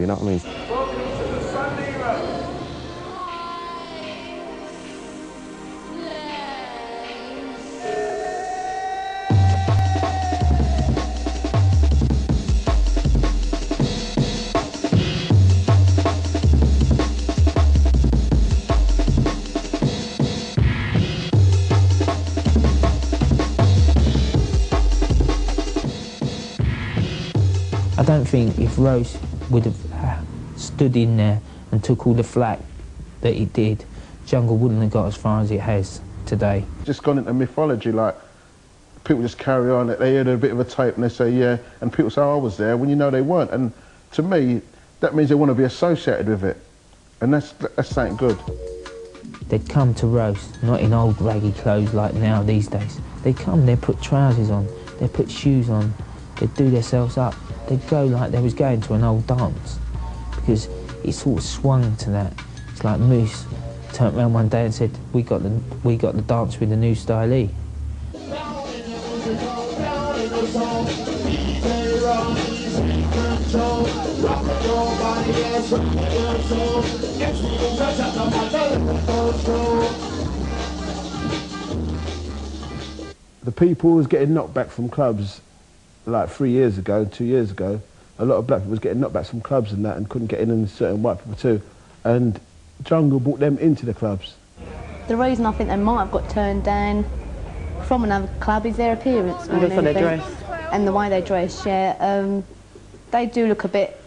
You know what I mean? Welcome to the Sunday Roast. I don't think if Rose would have stood in there and took all the flack that it did, Jungle wouldn't have got as far as it has today. Just gone into mythology, like, people just carry on, they hear a bit of a tape and they say, yeah, and people say, oh, I was there, when you know they weren't. And to me, that means they want to be associated with it. And that's something good. They'd come to roast, not in old raggy clothes like now these days. They'd come, they'd put trousers on, they'd put shoes on, they'd do themselves up. They'd go like they was going to an old dance, because it sort of swung to that. It's like Moose turned around one day and said, we got the dance with the new stylee. The people who was getting knocked back from clubs like 3 years ago, 2 years ago, a lot of black people was getting knocked back from clubs and that and couldn't get in, and certain white people too. And Jungle brought them into the clubs. The reason I think they might have got turned down from another club is their appearance. And the way they dress. And the way they dress, yeah. They do look a bit...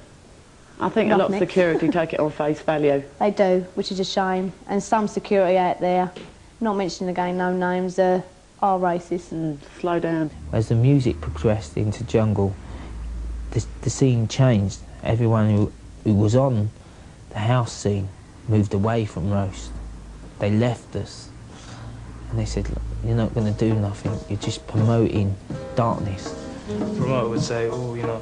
I think a lot of security take it on face value. They do, which is a shame. And some security out there, not mentioning again no names, are racist. Slow down. As the music progressed into Jungle, the scene changed. Everyone who was on the house scene moved away from roast. They left us. And they said, look, you're not going to do nothing, you're just promoting darkness. The promoter would say, oh, you know,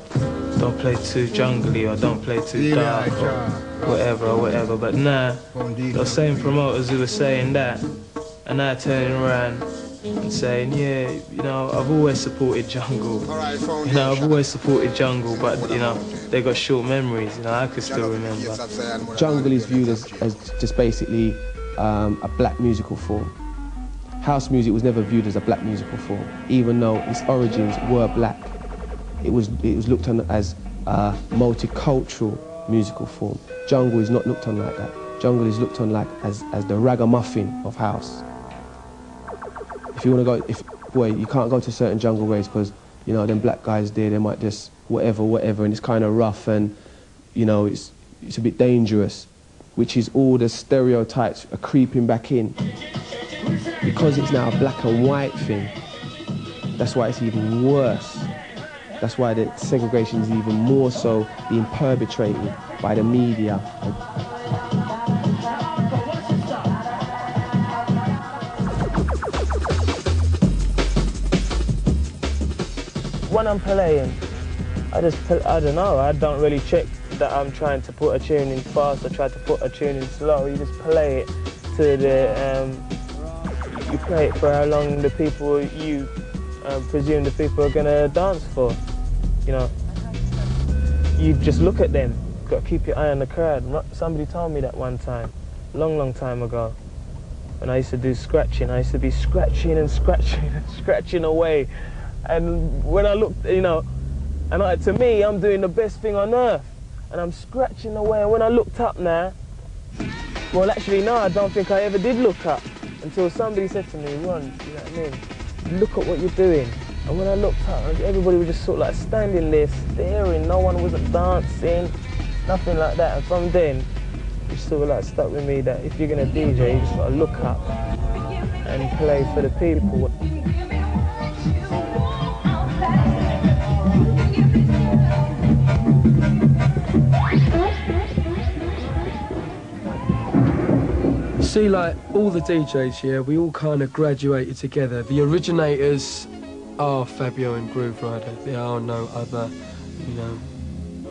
don't play too jungly or don't play too dark or whatever. But nah, those same promoters who were saying that are now turning around and saying, yeah, you know, I've always supported Jungle. You know, I've always supported Jungle, but, you know, they got short memories, you know, I could still remember. Jungle is viewed as just basically a black musical form. House music was never viewed as a black musical form, even though its origins were black. It was looked on as a multicultural musical form. Jungle is not looked on like that. Jungle is looked on like as the ragamuffin of house. If you want to go, boy, you can't go to certain jungle ways because, you know, them black guys there, they might just whatever, and it's kind of rough and, you know, it's a bit dangerous, which is all the stereotypes are creeping back in. Because it's now a black and white thing, that's why it's even worse. That's why the segregation is even more so being perpetrated by the media. When I'm playing, I don't know, I don't really check that I'm trying to put a tune in fast or try to put a tune in slow. You just play it to the, you play it for how long the people you presume the people are gonna dance for, you know. You just look at them, you've got to keep your eye on the crowd. Somebody told me that one time, long time ago, when I used to do scratching. I used to be scratching and scratching and scratching away. And when I looked, you know, and to me, I'm doing the best thing on earth. And I'm scratching away, and when I looked up now, well, actually, no, I don't think I ever did look up until somebody said to me, Ron, you know what I mean? Look at what you're doing. And when I looked up, everybody was just sort of like standing there, staring. No one wasn't dancing, nothing like that. And from then, it sort of like stuck with me that if you're going to DJ, you just got to look up and play for the people. See, like, all the DJs here, we all kind of graduated together. The originators are Fabio and Groove Rider. There are no other, you know,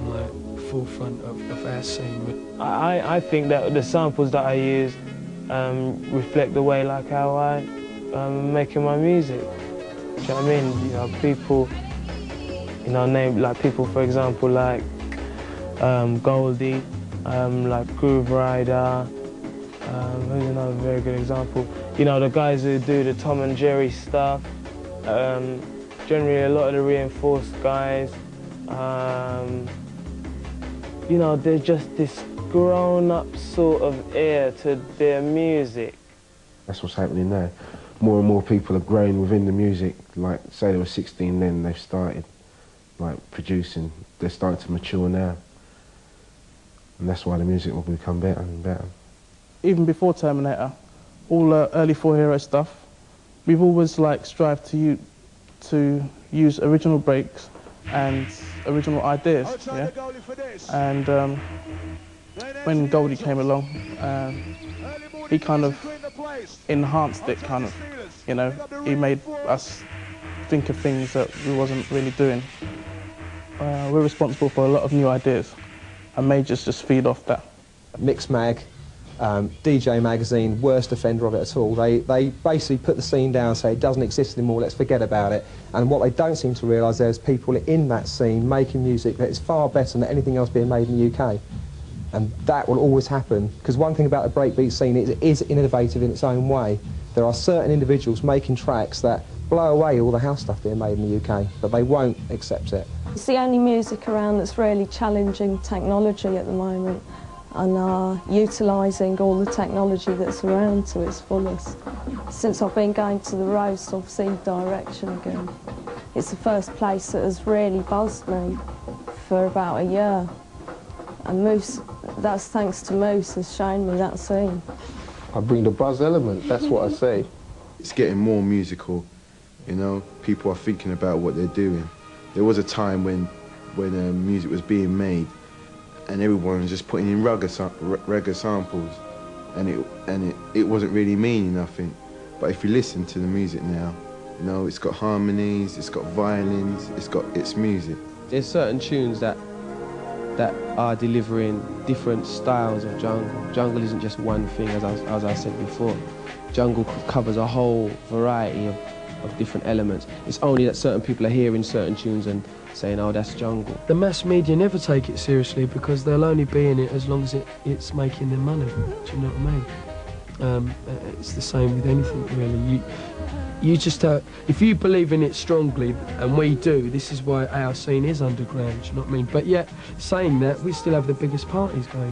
like, forefront of our scene. I think that the samples that I use reflect the way, like, how I'm making my music. Do you know what I mean? You know, people, you know, name, like, people, for example, like Goldie, like Groove Rider. Who's another very good example? You know, the guys who do the Tom&Jerry stuff. Generally, a lot of the reinforced guys. You know, they're just this grown-up sort of ear to their music. That's what's happening now. More and more people are growing within the music. Like, say they were 16 then, they've started like producing. They're starting to mature now. And that's why the music will become better and better. Even before Terminator, all early 4Hero stuff, we've always like strived to use original breaks and original ideas, yeah? And when Goldie came along, he kind of enhanced it, kind of, you know? He made us think of things that we wasn't really doing. We're responsible for a lot of new ideas, and Majors just feed off that. Mix Mag, DJ Magazine, worst offender of it at all. They basically put the scene down and say it doesn't exist anymore, let's forget about it. And what they don't seem to realise, there's people in that scene making music that is far better than anything else being made in the UK. And that will always happen, because one thing about the breakbeat scene is it is innovative in its own way. There are certain individuals making tracks that blow away all the house stuff being made in the UK, but they won't accept it. It's the only music around that's really challenging technology at the moment, and are utilising all the technology that's around to its fullest. Since I've been going to the roast, I've seen direction again. It's the first place that has really buzzed me for about a year. And Moose, that's thanks to Moose, has shown me that scene. I bring the buzz element, that's what I say. It's getting more musical, you know? People are thinking about what they're doing. There was a time when music was being made and everyone was just putting in reggae samples, and it wasn't really meaning nothing. But if you listen to the music now, you know, it's got harmonies, it's got violins, it's music. There's certain tunes that are delivering different styles of jungle. Jungle isn't just one thing, as I said before. Jungle covers a whole variety of different elements. It's only that certain people are hearing certain tunes and saying, oh, that's jungle. The mass media never take it seriously because they'll only be in it as long as it's making them money. Do you know what I mean? It's the same with anything, really. You just if you believe in it strongly, and we do, this is why our scene is underground, do you know what I mean? But yet, saying that, we still have the biggest parties going.